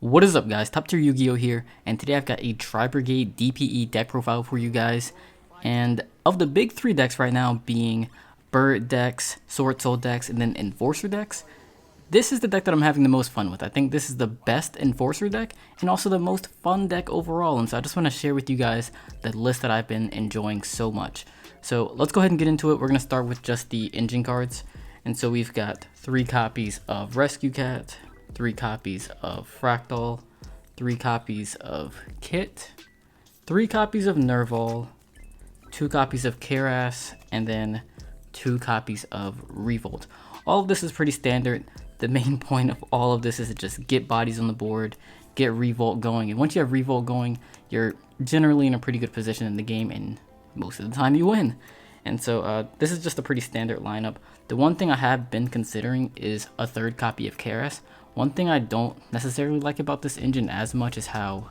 What is up, guys? TopTierYugioh here, and today I've got a Tri-Brigade DPE deck profile for you guys. And of the big three decks right now being Bird decks, Sword Soul decks, and then Enforcer decks, this is the deck that I'm having the most fun with. I think this is the best Enforcer deck and also the most fun deck overall, and so I just want to share with you guys the list that I've been enjoying so much. So let's go ahead and get into it. We're going to start with just the engine cards. And so we've got 3 copies of Rescue Cat, 3 copies of Fractal, 3 copies of Kit, 3 copies of Nerval, 2 copies of Keras, and then 2 copies of Revolt. All of this is pretty standard. The main point of all of this is to just get bodies on the board, get Revolt going, and once you have Revolt going, you're generally in a pretty good position in the game, and most of the time you win. And so this is just a pretty standard lineup. The one thing I have been considering is a 3rd copy of Keras. One thing I don't necessarily like about this engine as much is how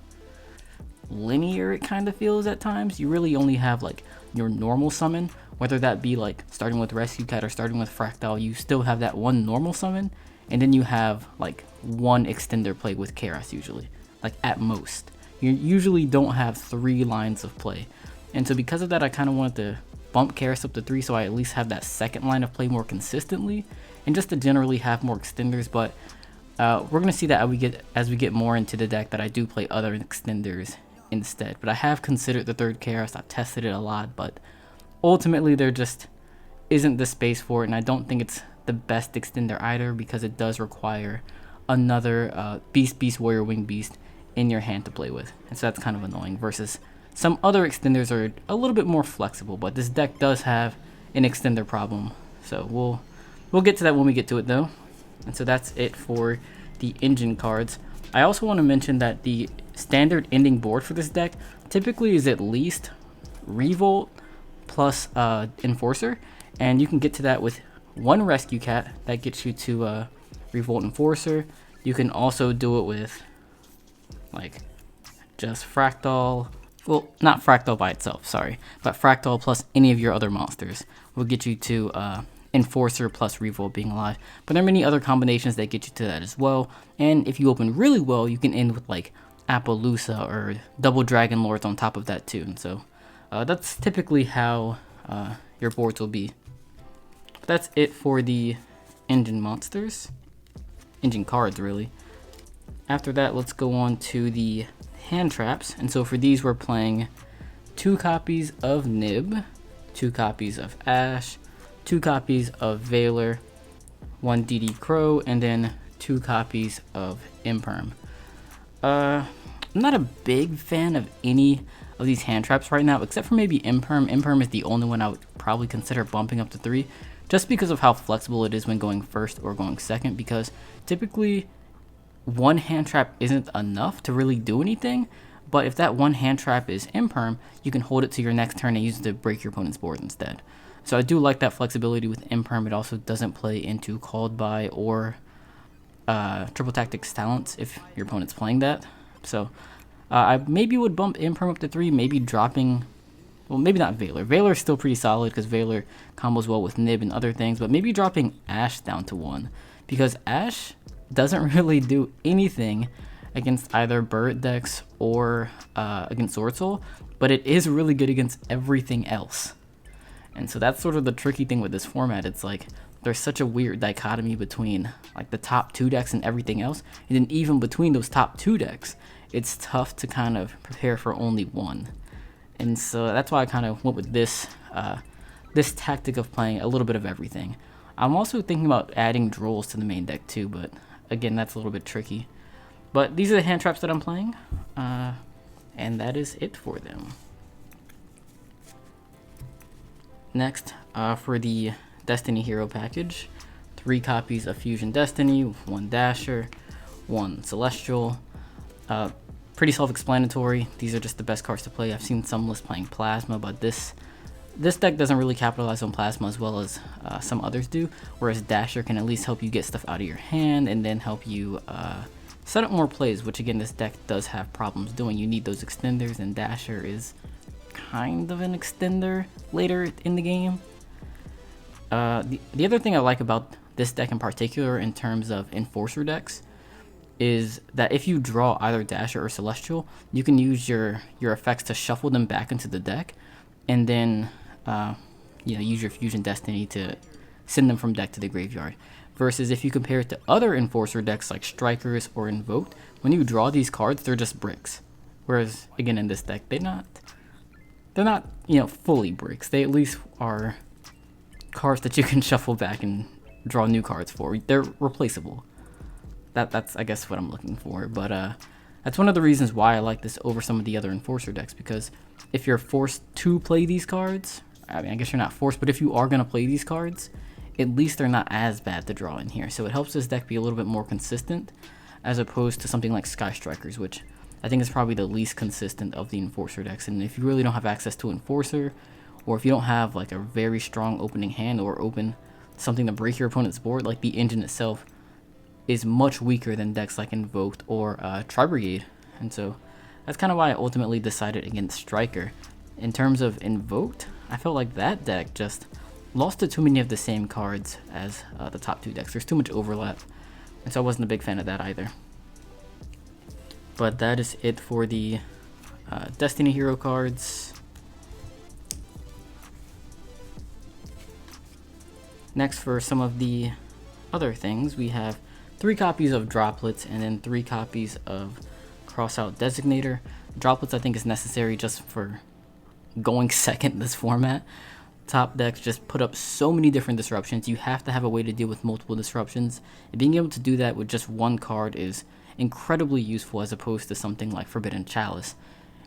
linear it kind of feels at times. You really only have like your normal summon, whether that be like starting with Rescue Cat or starting with Fractal. You still have that one normal summon, and then you have like one extender play with Keras usually, like at most. You usually don't have 3 lines of play. And so because of that, I kind of wanted to bump Keras up to 3 so I at least have that second line of play more consistently, and just to generally have more extenders. But we're going to see that as we get more into the deck that I do play other extenders instead. But I have considered the 3rd Keras. I've tested it a lot, but ultimately there just isn't the space for it, and I don't think it's the best extender either, because it does require another Beast Warrior Wing Beast in your hand to play with, and so that's kind of annoying, versus some other extenders are a little bit more flexible. But this deck does have an extender problem, so we'll get to that when we get to it though. And so that's it for the engine cards. I also want to mention that the standard ending board for this deck typically is at least Revolt plus Enforcer, and you can get to that with 1 Rescue Cat. That gets you to Revolt Enforcer. You can also do it with like just Fractal. Well, not Fractal by itself, sorry, but Fractal plus any of your other monsters will get you to Enforcer plus Revolt being alive. But there are many other combinations that get you to that as well. And if you open really well, you can end with like Appaloosa or double Dragon Lords on top of that too. And so that's typically how your boards will be. But that's it for the engine monsters. Engine cards, really. After that, let's go on to the hand traps. And so for these, we're playing 2 copies of Nib, 2 copies of Ash, 2 copies of Valor, 1 DD Crow, and then 2 copies of Imperm. I'm not a big fan of any of these hand traps right now, except for maybe Imperm. Imperm is the only one I would probably consider bumping up to 3, just because of how flexible it is when going first or going second, because typically 1 hand trap isn't enough to really do anything. But if that 1 hand trap is Imperm, you can hold it to your next turn and use it to break your opponent's board instead. So I do like that flexibility with Imperm. It also doesn't play into Called By or Triple Tactics Talents if your opponent's playing that. So I maybe would bump Imperm up to 3, maybe dropping, well, maybe not Valor. Valor is still pretty solid because Valor combos well with Nib and other things, but maybe dropping Ash down to 1, because Ash doesn't really do anything against either Bird decks or against Sword Soul, but it is really good against everything else. And so that's sort of the tricky thing with this format. It's like there's such a weird dichotomy between like the top 2 decks and everything else, and then even between those top 2 decks, it's tough to kind of prepare for only one. And so that's why I kind of went with this this tactic of playing a little bit of everything. I'm also thinking about adding Drolls to the main deck too, but again, that's a little bit tricky. But these are the hand traps that I'm playing, and that is it for them. Next, for the Destiny Hero package, 3 copies of Fusion Destiny, 1 Dasher, 1 Celestial. Pretty self-explanatory. These are just the best cards to play. I've seen some lists playing Plasma, but this deck doesn't really capitalize on Plasma as well as some others do, whereas Dasher can at least help you get stuff out of your hand and then help you set up more plays, which again this deck does have problems doing. You need those extenders, and Dasher is kind of an extender later in the game. The other thing I like about this deck in particular in terms of Enforcer decks is that if you draw either Dasher or Celestial, you can use your effects to shuffle them back into the deck, and then use your Fusion Destiny to send them from deck to the graveyard. Versus if you compare it to other Enforcer decks like Strikers or Invoked, when you draw these cards, they're just bricks. Whereas again in this deck, they're not fully bricks. They at least are cards that you can shuffle back and draw new cards for. They're replaceable. That's I guess what I'm looking for. But that's one of the reasons why I like this over some of the other Enforcer decks, because if you're forced to play these cards, I mean, I guess you're not forced, but if you are going to play these cards, at least they're not as bad to draw in here. So it helps this deck be a little bit more consistent, as opposed to something like Sky Strikers, which I think is probably the least consistent of the Enforcer decks. And if you really don't have access to Enforcer, or if you don't have like a very strong opening hand or open something to break your opponent's board, like the engine itself is much weaker than decks like Invoked or Tri-Brigade. And so that's kind of why I ultimately decided against Striker. In terms of Invoked, I felt like that deck just lost to too many of the same cards as the top two decks. There's too much overlap, and so I wasn't a big fan of that either. But that is it for the Destiny Hero cards. Next, for some of the other things, we have 3 copies of Droplets and then 3 copies of Crossout Designator. Droplets I think is necessary just for going second in this format. Top decks just put up so many different disruptions. You have to have a way to deal with multiple disruptions, and being able to do that with just one card is incredibly useful, as opposed to something like Forbidden Chalice.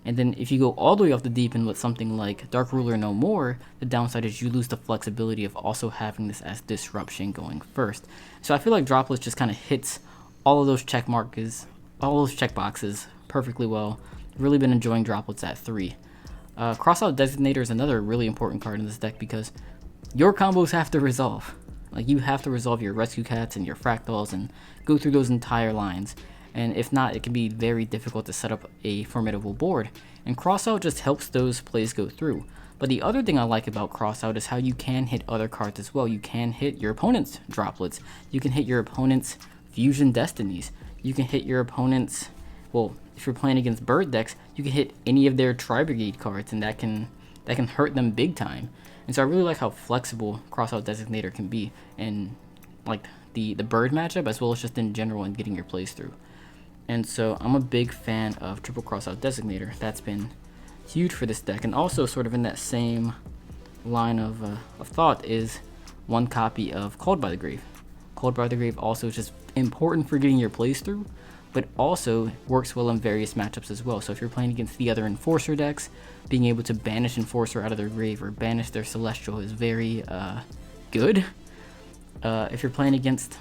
And then if you go all the way off the deep end with something like Dark Ruler No More, the downside is you lose the flexibility of also having this as disruption going first. So I feel like Droplets just kind of hits all of those check boxes perfectly well. Really been enjoying Droplets at 3. Crossout Designator is another really important card in this deck, because your combos have to resolve. Like, you have to resolve your Rescue Cats and your Fractals and go through those entire lines. And if not, it can be very difficult to set up a formidable board. And Crossout just helps those plays go through. But the other thing I like about Crossout is how you can hit other cards as well. You can hit your opponent's Droplets. You can hit your opponent's Fusion Destinies. You can hit your opponent's, well, if you're playing against bird decks, you can hit any of their Tri-Brigade cards, and that can hurt them big time. And so I really like how flexible Crossout Designator can be in like the bird matchup, as well as just in general in getting your plays through. And so I'm a big fan of triple Crossout Designator. That's been huge for this deck. And also sort of in that same line of thought is 1 copy of Called by the Grave. Called by the Grave also is just important for getting your plays through, but also works well in various matchups as well. So if you're playing against the other Enforcer decks, being able to banish Enforcer out of their grave or banish their Celestial is very good. If you're playing against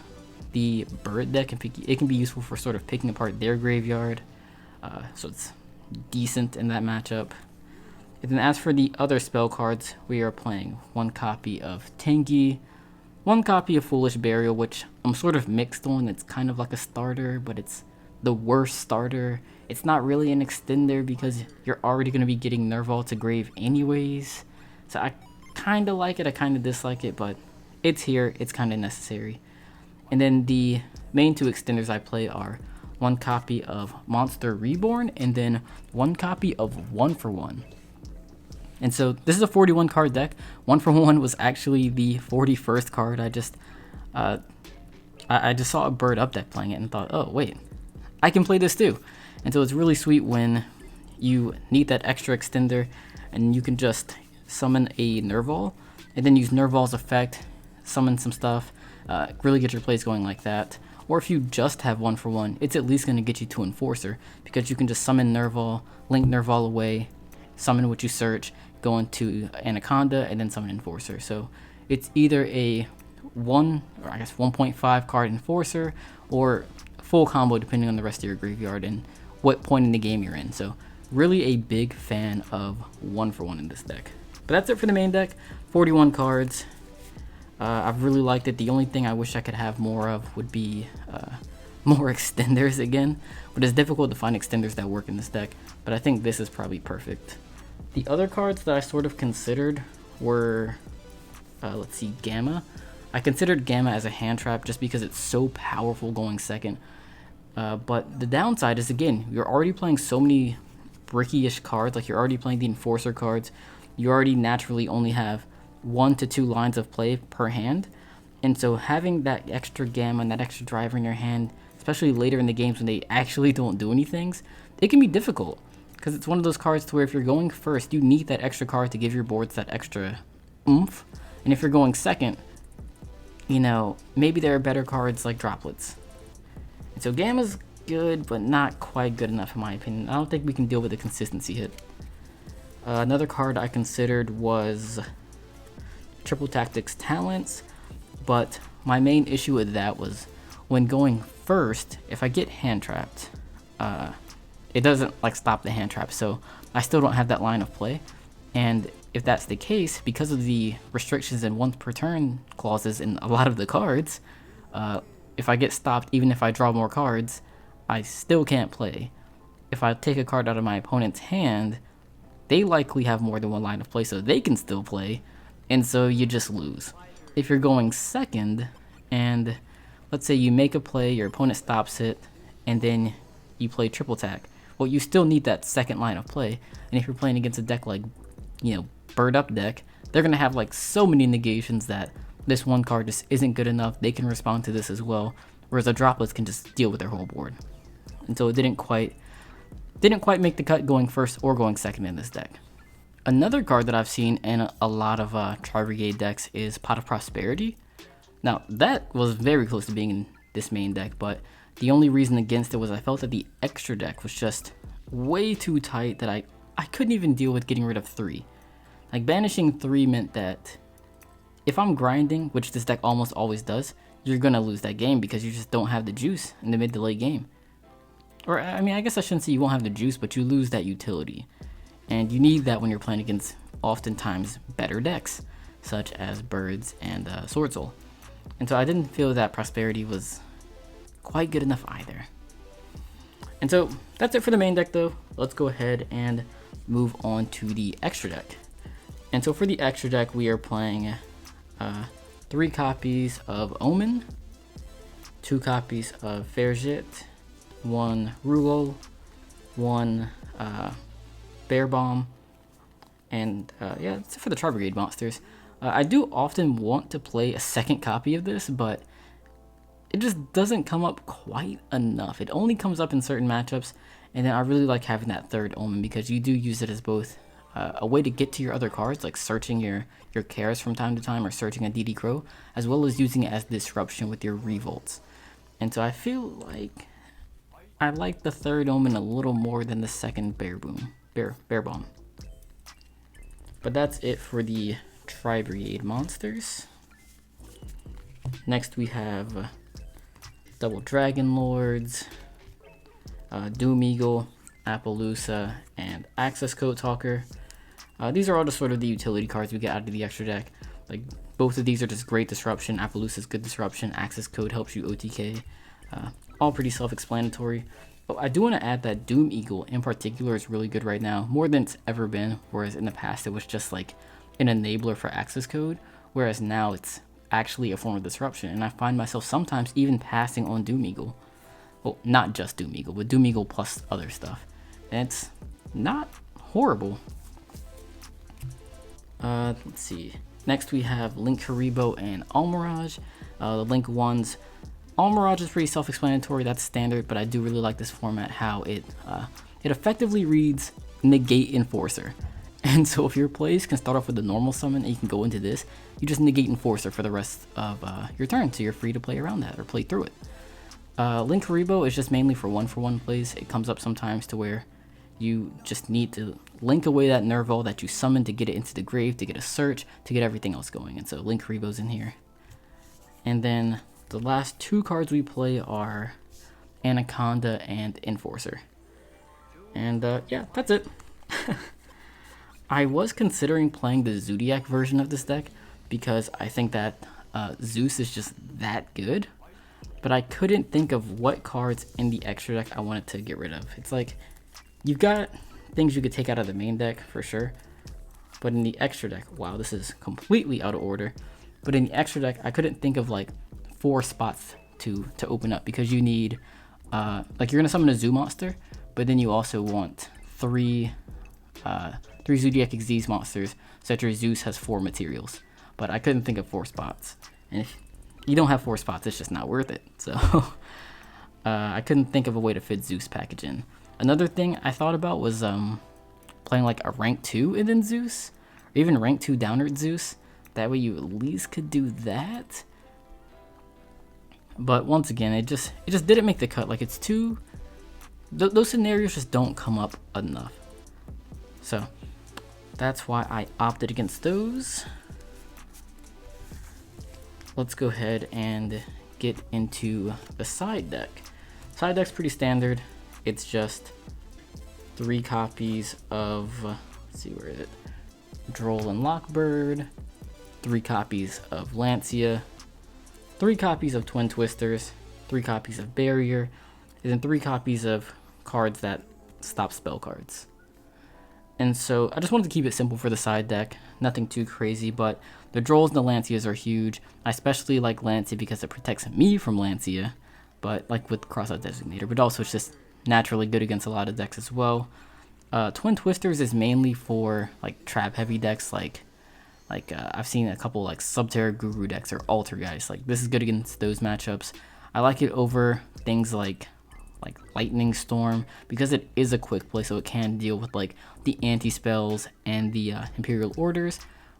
the bird deck, it can be useful for sort of picking apart their graveyard. So it's decent in that matchup. And then as for the other spell cards, we are playing 1 copy of Tengi, 1 copy of Foolish Burial, which I'm sort of mixed on. It's kind of like a starter, but it's the worst starter. It's not really an extender because you're already going to be getting Nerval to grave anyways. So I kind of like it, I kind of dislike it, but it's here, it's kind of necessary. And then the main 2 extenders I play are 1 copy of Monster Reborn and then 1 copy of 1 for 1. And so this is a 41 card deck. 1 for 1 was actually the 41st card. I just saw a bird up deck playing it and thought, oh wait, I can play this too. And so it's really sweet when you need that extra extender and you can just summon a Nerval and then use Nerval's effect, summon some stuff, really get your plays going like that. Or if you just have 1 for 1, it's at least going to get you to Enforcer, because you can just summon Nerval, link Nerval away, summon what you search, go into Anaconda, and then summon Enforcer. So it's either a 1.5 card Enforcer or full combo depending on the rest of your graveyard and what point in the game you're in. So really a big fan of 1 for 1 in this deck. But that's it for the main deck. 41 cards. I've really liked it. The only thing I wish I could have more of would be more extenders again, but it's difficult to find extenders that work in this deck, but I think this is probably perfect. The other cards that I sort of considered were, let's see, Gamma. I considered Gamma as a hand trap just because it's so powerful going second. But the downside is, again, you're already playing so many bricky-ish cards. Like, you're already playing the Enforcer cards. You already naturally only have 1 to 2 lines of play per hand. And so having that extra gamma and that extra driver in your hand, especially later in the games when they actually don't do anything, it can be difficult. Because it's one of those cards to where if you're going first, you need that extra card to give your boards that extra oomph. And if you're going second, you know, maybe there are better cards like droplets. And so gamma's good, but not quite good enough in my opinion. I don't think we can deal with the consistency hit. Another card I considered was Triple Tactics Talents, but my main issue with that was when going first, if I get hand trapped, it doesn't like stop the hand trap, so I still don't have that line of play. And if that's the case, because of the restrictions and once per turn clauses in a lot of the cards, if I get stopped, even if I draw more cards, I still can't play. If I take a card out of my opponent's hand, they likely have more than one line of play, so they can still play, and so you just lose. If you're going second, and let's say you make a play, your opponent stops it, and then you play triple tack, well, you still need that second line of play. And if you're playing against a deck like, you know, Bird Up deck, they're gonna have like so many negations that this one card just isn't good enough. They can respond to this as well, whereas the droplets can just deal with their whole board. And so it didn't quite make the cut going first or going second in this deck. Another card that I've seen in a lot of Tri-Brigade decks is Pot of Prosperity. Now, that was very close to being in this main deck, but the only reason against it was I felt that the extra deck was just way too tight that I couldn't even deal with getting rid of 3. Like, banishing 3 meant that if I'm grinding, which this deck almost always does, you're going to lose that game because you just don't have the juice in the mid to late game. Or, I mean, I guess I shouldn't say you won't have the juice, but you lose that utility. And you need that when you're playing against oftentimes better decks, such as Birds and Sword Soul. And so I didn't feel that Prosperity was quite good enough either. And so that's it for the main deck though. Let's go ahead and move on to the extra deck. And so for the extra deck, we are playing 3 copies of Omen, 2 copies of Fairjet, 1 Rulol, 1 Bear Bomb, and yeah, that's it for the Tri-Brigade monsters. I do often want to play a second copy of this, but it just doesn't come up quite enough. It only comes up in certain matchups, and then I really like having that third Omen because you do use it as both a way to get to your other cards, like searching your Karas from time to time or searching a DD Crow, as well as using it as disruption with your Revolts. And so I feel like I like the third Omen a little more than the second Bear Bomb. But that's it for the Tri-Brigade monsters. Next we have Double Dragon Lords, Doom Eagle, Appaloosa, and Access Code Talker. These are all just sort of the utility cards we get out of the extra deck. Like, both of these are just great disruption. Appaloosa is good disruption. Access Code helps you OTK. All pretty self-explanatory. But I do want to add that Doom Eagle in particular is really good right now, more than it's ever been, whereas in the past it was just like an enabler for Access Code, whereas now it's actually a form of disruption, and I find myself sometimes even passing on Doom Eagle. Well, not just Doom Eagle, but Doom Eagle plus other stuff. And it's not horrible. Let's see. Next we have Link Haribo and Almirage. The Link ones. Almirage is pretty self-explanatory, that's standard, but I do really like this format, how it effectively reads negate Enforcer. And so if your plays can start off with a normal summon and you can go into this, you just negate Enforcer for the rest of your turn, so you're free to play around that or play through it. Link Haribo is just mainly for 1-for-1 plays. It comes up sometimes to where you just need to link away that Nerval that you summon to get it into the grave, to get a search, to get everything else going. And so Link Haribo's in here. And then the last 2 cards we play are Anaconda and Enforcer. And yeah, that's it. I was considering playing the Zodiac version of this deck because I think that Zeus is just that good, but I couldn't think of what cards in the extra deck I wanted to get rid of. It's like, you've got things you could take out of the main deck for sure, but in the extra deck, wow, this is completely out of order, but in the extra deck, I couldn't think of like 4 spots to open up because you need like you're gonna summon a zoo monster, but then you also want three Zodiac Xyz monsters, such as Zeus has 4 materials. But I couldn't think of 4 spots, and if you don't have 4 spots, it's just not worth it. So I couldn't think of a way to fit Zeus package in. Another thing I thought about was playing like a rank 2 and then Zeus, or even rank 2 downward Zeus. That way you at least could do that. But once again, it just didn't make the cut. Like it's too, those scenarios just don't come up enough. So that's why I opted against those. Let's go ahead and get into the side deck. Side deck's pretty standard. It's just 3 copies of, let's see, where is it? Droll and Lockbird, 3 copies of Lancia, 3 copies of Twin Twisters, 3 copies of Barrier, and then 3 copies of cards that stop spell cards. And so I just wanted to keep it simple for the side deck, nothing too crazy, but the Drolls and the Lancias are huge. I especially like Lancia because it protects me from Lancia, but like with Crossout Designator, but also it's just naturally good against a lot of decks as well. Twin Twisters is mainly for like trap heavy decks, like I've seen a couple like Subterra Guru decks or Alter guys. Like this is good against those matchups. I like it over things like Lightning Storm because it is a quick play, so it can deal with like the anti-spells and the Imperial Orders.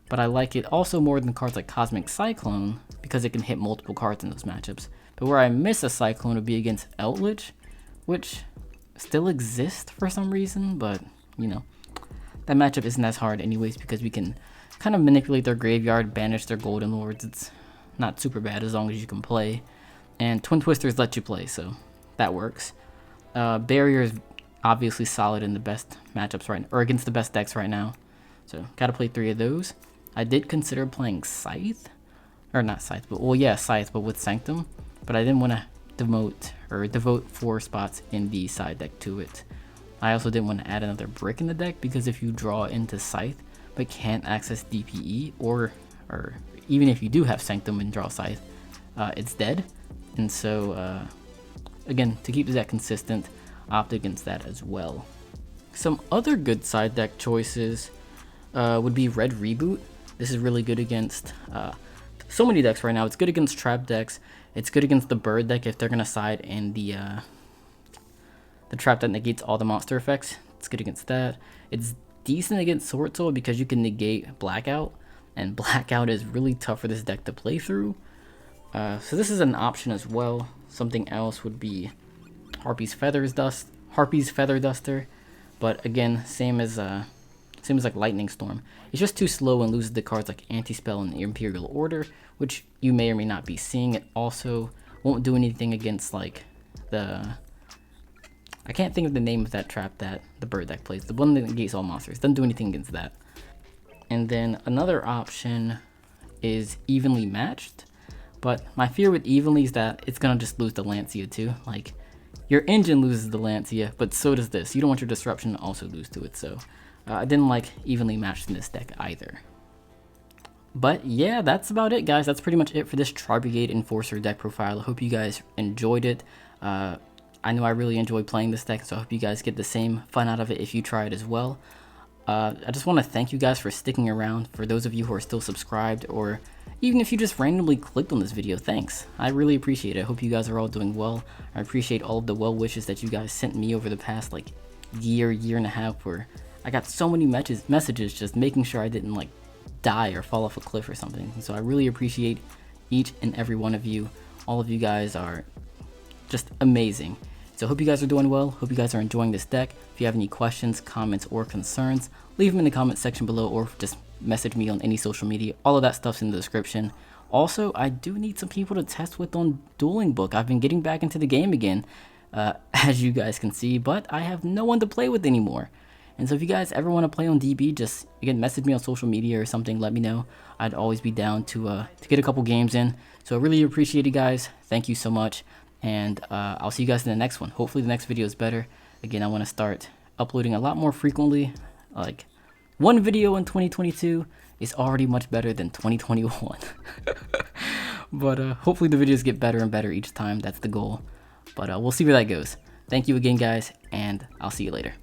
But I like it also more than cards like Cosmic Cyclone because it can hit multiple cards in those matchups. But where I miss a Cyclone would be against Eldritch, which still exists for some reason, but you know, that matchup isn't as hard anyways because we can kind of manipulate their graveyard, banish their Golden Lords. It's not super bad as long as you can play. And Twin Twisters let you play, so that works. Barrier is obviously solid in the best matchups right now, or against the best decks right now. So gotta play 3 of those. I did consider playing Scythe, or not Scythe, but well yeah, Scythe, but with Sanctum. But I didn't want to devote 4 spots in the side deck to it. I also didn't want to add another brick in the deck because if you draw into Scythe but can't access DPE, or even if you do have Sanctum and draw Scythe, it's dead. And so again, to keep the deck consistent, opt against that as well. Some other good side deck choices would be Red Reboot. This is really good against so many decks right now. It's good against trap decks. It's good against the bird deck if they're gonna side in the trap that negates all the monster effects. It's good against that. It's decent against Sword Soul because you can negate Blackout, and Blackout is really tough for this deck to play through. So this is an option as well. Something else would be Harpy's Feather Duster, but again, same as like Lightning Storm. It's just too slow and loses the cards like Anti-Spell and Imperial Order, which you may or may not be seeing. It also won't do anything against like I can't think of the name of that trap that the bird deck plays. The one that negates all monsters. Doesn't do anything against that. And then another option is Evenly Matched. But my fear with Evenly is that it's gonna just lose the Lancia too. Like, your engine loses the Lancia, but so does this. You don't want your Disruption to also lose to it, so I didn't like Evenly Matched in this deck either. But yeah, that's about it, guys. That's pretty much it for this Tri-Brigade Enforcer deck profile. I hope you guys enjoyed it. I know I really enjoy playing this deck, so I hope you guys get the same fun out of it if you try it as well. I just want to thank you guys for sticking around. For those of you who are still subscribed, or even if you just randomly clicked on this video, thanks. I really appreciate it. I hope you guys are all doing well. I appreciate all of the well wishes that you guys sent me over the past like year and a half, where I got so many messages just making sure I didn't like die or fall off a cliff or something. And so I really appreciate each and every one of you. All of you guys are just amazing. So hope you guys are doing well. Hope you guys are enjoying this deck. If you have any questions, comments, or concerns, leave them in the comment section below, or just message me on any social media. All of that stuff's in the description. Also, I do need some people to test with on Dueling Book. I've been getting back into the game again, as you guys can see, but I have no one to play with anymore. And so if you guys ever want to play on DB, just again message me on social media or something, let me know. I'd always be down to get a couple games in. So I really appreciate you guys. Thank you so much. And I'll see you guys in the next one. Hopefully the next video is better. Again, I want to start uploading a lot more frequently. Like, one video in 2022 is already much better than 2021. But hopefully the videos get better and better each time. That's the goal. But we'll see where that goes. Thank you again, guys, and I'll see you later.